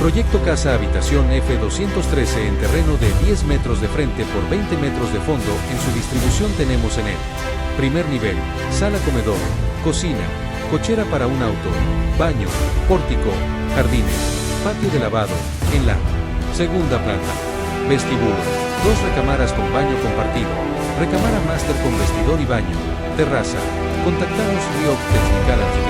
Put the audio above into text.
Proyecto Casa Habitación F213 en terreno de 10 metros de frente por 20 metros de fondo. En su distribución tenemos en el primer nivel, sala comedor, cocina, cochera para un auto, baño, pórtico, jardines, patio de lavado. En la segunda planta, vestíbulo, 2 recámaras con baño compartido, recámara máster con vestidor y baño, terraza. Contactamos Río Technical Architects.